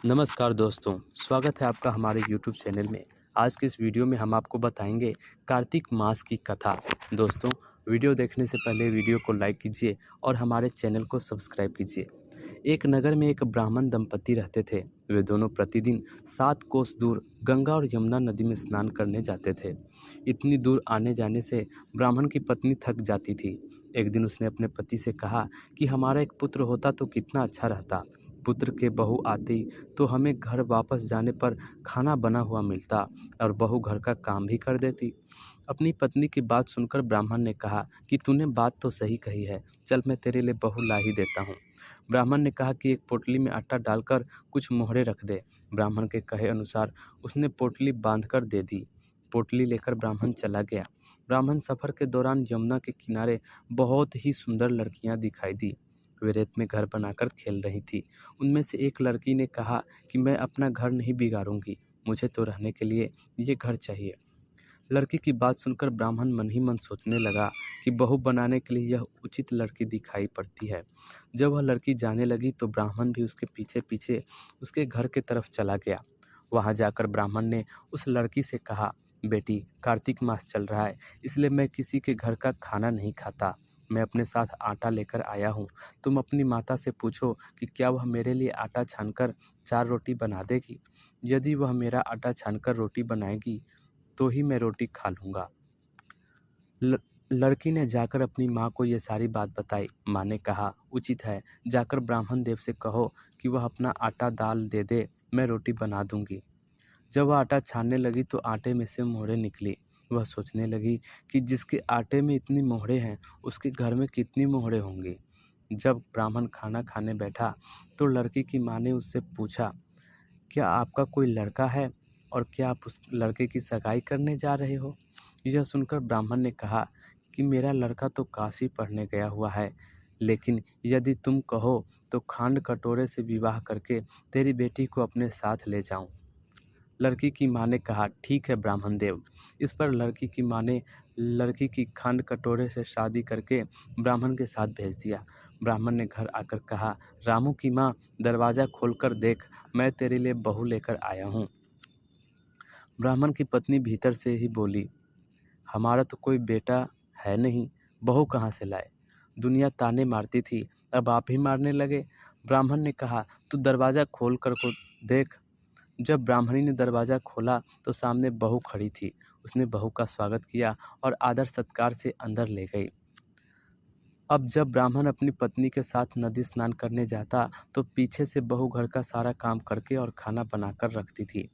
नमस्कार दोस्तों, स्वागत है आपका हमारे यूट्यूब चैनल में। आज के इस वीडियो में हम आपको बताएंगे कार्तिक मास की कथा। दोस्तों, वीडियो देखने से पहले वीडियो को लाइक कीजिए और हमारे चैनल को सब्सक्राइब कीजिए। एक नगर में एक ब्राह्मण दंपति रहते थे। वे दोनों प्रतिदिन 7 कोस दूर गंगा और यमुना नदी में स्नान करने जाते थे। इतनी दूर आने जाने से ब्राह्मण की पत्नी थक जाती थी। एक दिन उसने अपने पति से कहा कि हमारा एक पुत्र होता तो कितना अच्छा रहता। पुत्र के बहू आती तो हमें घर वापस जाने पर खाना बना हुआ मिलता और बहू घर का काम भी कर देती। अपनी पत्नी की बात सुनकर ब्राह्मण ने कहा कि तूने बात तो सही कही है, चल मैं तेरे लिए बहू ला ही देता हूँ। ब्राह्मण ने कहा कि एक पोटली में आटा डालकर कुछ मोहरे रख दे। ब्राह्मण के कहे अनुसार उसने पोटली बांधकर दे दी। पोटली लेकर ब्राह्मण चला गया। ब्राह्मण सफर के दौरान यमुना के किनारे बहुत ही सुंदर लड़कियां दिखाई दी। वे रेत में घर बनाकर खेल रही थी। उनमें से एक लड़की ने कहा कि मैं अपना घर नहीं बिगाड़ूंगी, मुझे तो रहने के लिए ये घर चाहिए। लड़की की बात सुनकर ब्राह्मण मन ही मन सोचने लगा कि बहू बनाने के लिए यह उचित लड़की दिखाई पड़ती है। जब वह लड़की जाने लगी तो ब्राह्मण भी उसके पीछे पीछे उसके घर की तरफ चला गया। वहां जाकर ब्राह्मण ने उस लड़की से कहा, बेटी, कार्तिक मास चल रहा है, इसलिए मैं किसी के घर का खाना नहीं खाता। मैं अपने साथ आटा लेकर आया हूँ। तुम अपनी माता से पूछो कि क्या वह मेरे लिए आटा छानकर 4 रोटी बना देगी। यदि वह मेरा आटा छानकर रोटी बनाएगी तो ही मैं रोटी खा लूँगा। ल लड़की ने जाकर अपनी माँ को ये सारी बात बताई। माँ ने कहा, उचित है, जाकर ब्राह्मण देव से कहो कि वह अपना आटा दाल दे दे, मैं रोटी बना दूँगी। जब वह आटा छानने लगी तो आटे में से मोहरें निकली। वह सोचने लगी कि जिसके आटे में इतनी मोहरें हैं, उसके घर में कितनी मोहरें होंगी। जब ब्राह्मण खाना खाने बैठा तो लड़की की माँ ने उससे पूछा, क्या आपका कोई लड़का है और क्या आप उस लड़के की सगाई करने जा रहे हो? यह सुनकर ब्राह्मण ने कहा कि मेरा लड़का तो काशी पढ़ने गया हुआ है, लेकिन यदि तुम कहो तो खांड कटोरे से विवाह करके तेरी बेटी को अपने साथ ले जाऊं। लड़की की माँ ने कहा, ठीक है ब्राह्मण देव। इस पर लड़की की माँ ने लड़की की खांड कटोरे से शादी करके ब्राह्मण के साथ भेज दिया। ब्राह्मण ने घर आकर कहा, रामू की माँ, दरवाज़ा खोलकर देख, मैं तेरे लिए बहू लेकर आया हूँ। ब्राह्मण की पत्नी भीतर से ही बोली, हमारा तो कोई बेटा है नहीं, बहू कहाँ से लाए? दुनिया ताने मारती थी, अब आप ही मारने लगे। ब्राह्मण ने कहा, तू दरवाज़ा खोल कर को देख। जब ब्राह्मणी ने दरवाज़ा खोला तो सामने बहू खड़ी थी। उसने बहू का स्वागत किया और आदर सत्कार से अंदर ले गई। अब जब ब्राह्मण अपनी पत्नी के साथ नदी स्नान करने जाता तो पीछे से बहू घर का सारा काम करके और खाना बनाकर रखती थी।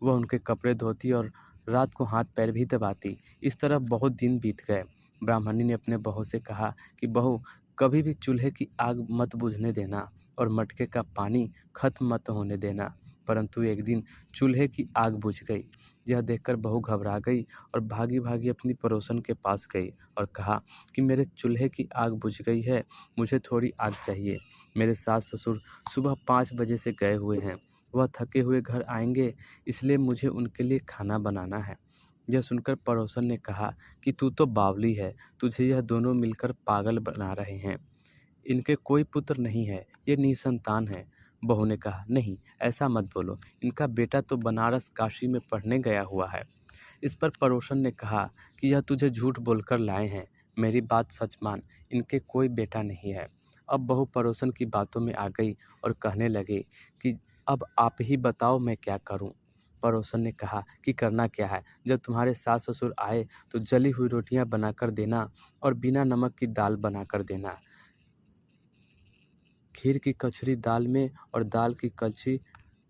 वह उनके कपड़े धोती और रात को हाथ पैर भी दबाती। इस तरह बहुत दिन बीत गए। ब्राह्मणी ने अपने बहू से कहा कि बहू, कभी भी चूल्हे की आग मत बुझने देना और मटके का पानी खत्म मत होने देना। परंतु एक दिन चूल्हे की आग बुझ गई। यह देखकर बहू घबरा गई और भागी भागी अपनी पड़ोसन के पास गई और कहा कि मेरे चूल्हे की आग बुझ गई है, मुझे थोड़ी आग चाहिए। मेरे सास ससुर सुबह 5 बजे से गए हुए हैं। वह थके हुए घर आएंगे, इसलिए मुझे उनके लिए खाना बनाना है। यह सुनकर पड़ोसन ने कहा कि तू तो बावली है, तुझे यह दोनों मिलकर पागल बना रहे हैं। इनके कोई पुत्र नहीं है, ये निसंतान है। बहू ने कहा, नहीं, ऐसा मत बोलो, इनका बेटा तो बनारस काशी में पढ़ने गया हुआ है। इस पर पड़ोसन ने कहा कि यह तुझे झूठ बोलकर लाए हैं, मेरी बात सच मान, इनके कोई बेटा नहीं है। अब बहू पड़ोसन की बातों में आ गई और कहने लगे कि अब आप ही बताओ मैं क्या करूं। पड़ोसन ने कहा कि करना क्या है, जब तुम्हारे सास ससुर आए तो जली हुई रोटियां बनाकर देना और बिना नमक की दाल बनाकर देना। खीर की कचरी दाल में और दाल की कलछी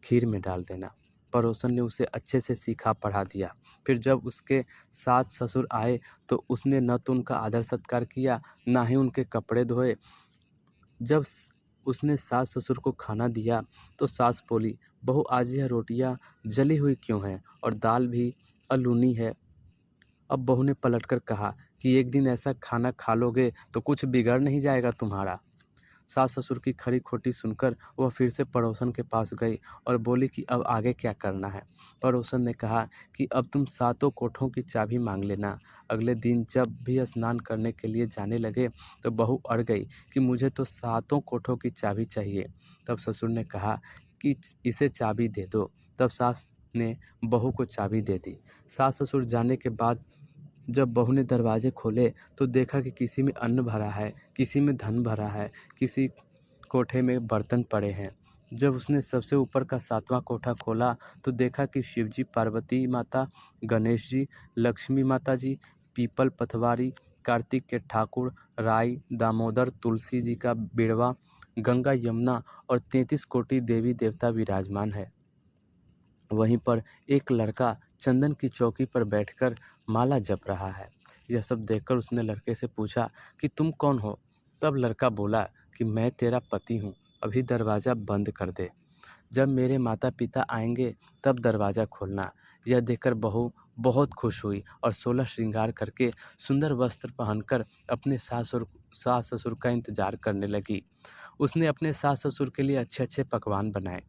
खीर में डाल देना। पड़ोसन ने उसे अच्छे से सिखा पढ़ा दिया। फिर जब उसके सास ससुर आए तो उसने न तो उनका आदर सत्कार किया, ना ही उनके कपड़े धोए। जब उसने सास ससुर को खाना दिया तो सास बोली, बहू, आज यह रोटियां जली हुई क्यों हैं और दाल भी अलूनी है। अब बहू ने पलटकर कहा कि एक दिन ऐसा खाना खा लोगे तो कुछ बिगड़ नहीं जाएगा तुम्हारा। सास ससुर की खरी खोटी सुनकर वह फिर से पड़ोसन के पास गई और बोली कि अब आगे क्या करना है। पड़ोसन ने कहा कि अब तुम सातों कोठों की चाबी मांग लेना। अगले दिन जब भी स्नान करने के लिए जाने लगे तो बहू अड़ गई कि मुझे तो सातों कोठों की चाबी चाहिए। तब ससुर ने कहा कि इसे चाबी दे दो। तब सास ने बहू को चाबी दे दी। सास ससुर जाने के बाद जब बहू ने दरवाजे खोले तो देखा कि किसी में अन्न भरा है, किसी में धन भरा है, किसी कोठे में बर्तन पड़े हैं। जब उसने सबसे ऊपर का 7वां कोठा खोला तो देखा कि शिव जी, पार्वती माता, गणेश जी, लक्ष्मी माता जी, पीपल पथवारी, कार्तिक के ठाकुर, राई, दामोदर, तुलसी जी का बिड़वा, गंगा, यमुना और 33 कोटि देवी देवता विराजमान है। वहीं पर एक लड़का चंदन की चौकी पर बैठकर माला जप रहा है। यह सब देखकर उसने लड़के से पूछा कि तुम कौन हो? तब लड़का बोला कि मैं तेरा पति हूँ, अभी दरवाज़ा बंद कर दे। जब मेरे माता पिता आएंगे तब दरवाज़ा खोलना। यह देखकर बहू बहुत खुश हुई और 16 श्रृंगार करके सुंदर वस्त्र पहनकर अपने सास ससुर का इंतजार करने लगी। उसने अपने सास ससुर के लिए अच्छे अच्छे पकवान बनाए।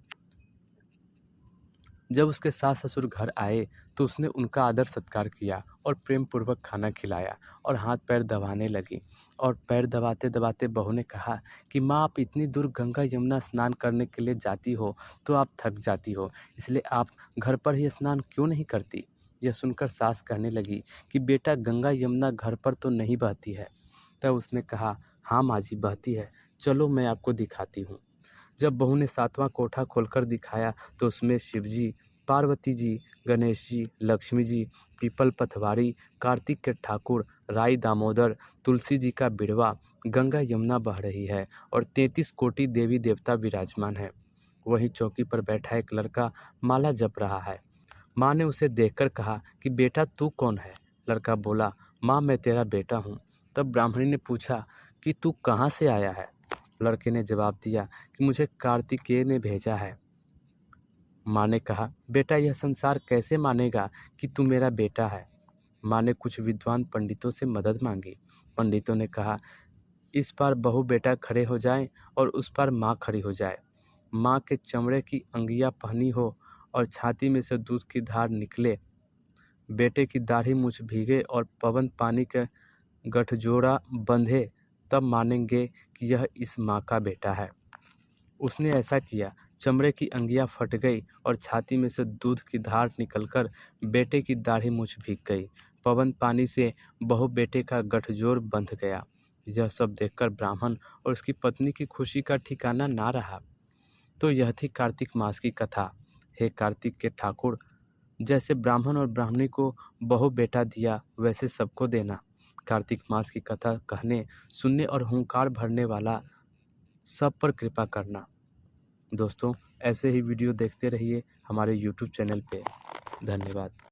जब उसके सास ससुर घर आए तो उसने उनका आदर सत्कार किया और प्रेम पूर्वक खाना खिलाया और हाथ पैर दबाने लगी। और पैर दबाते दबाते बहू ने कहा कि माँ, आप इतनी दूर गंगा यमुना स्नान करने के लिए जाती हो तो आप थक जाती हो, इसलिए आप घर पर ही स्नान क्यों नहीं करती? यह सुनकर सास कहने लगी कि बेटा, गंगा यमुना घर पर तो नहीं बहती है। तब उसने कहा, हाँ माँ जी, बहती है, चलो मैं आपको दिखाती हूँ। जब बहू ने 7वां कोठा खोलकर दिखाया तो उसमें शिव जी, पार्वती जी, गणेश जी, लक्ष्मी जी, पीपल पथवारी, कार्तिक के ठाकुर, राई, दामोदर, तुलसी जी का बिड़वा, गंगा यमुना बह रही है और 33 कोटि देवी देवता विराजमान है। वहीं चौकी पर बैठा एक लड़का माला जप रहा है। माँ ने उसे देखकर कहा कि बेटा, तू कौन है? लड़का बोला, माँ, मैं तेरा बेटा हूँ। तब ब्राह्मणी ने पूछा कि तू कहाँ से आया है? लड़के ने जवाब दिया कि मुझे कार्तिकेय ने भेजा है। माँ ने कहा, बेटा, यह संसार कैसे मानेगा कि तू मेरा बेटा है? माँ ने कुछ विद्वान पंडितों से मदद मांगी। पंडितों ने कहा, इस पार बहू बेटा खड़े हो जाएं और उस पार माँ खड़ी हो जाए। माँ के चमड़े की अंगिया पहनी हो और छाती में से दूध की धार निकले, बेटे की दाढ़ी मूछ भीगे और पवन पानी के गठजोड़ा बंधे, तब मानेंगे कि यह इस माँ का बेटा है। उसने ऐसा किया, चमड़े की अंगिया फट गई और छाती में से दूध की धार निकलकर बेटे की दाढ़ी मूछ भीग गई। पवन पानी से बहू बेटे का गठजोड़ बंध गया। यह सब देखकर ब्राह्मण और उसकी पत्नी की खुशी का ठिकाना ना रहा। तो यह थी कार्तिक मास की कथा। हे कार्तिक के ठाकुर, जैसे ब्राह्मण और ब्राह्मणी को बहू बेटा दिया वैसे सबको देना। कार्तिक मास की कथा कहने, सुनने और हुंकार भरने वाला सब पर कृपा करना। दोस्तों, ऐसे ही वीडियो देखते रहिए हमारे YouTube चैनल पे। धन्यवाद।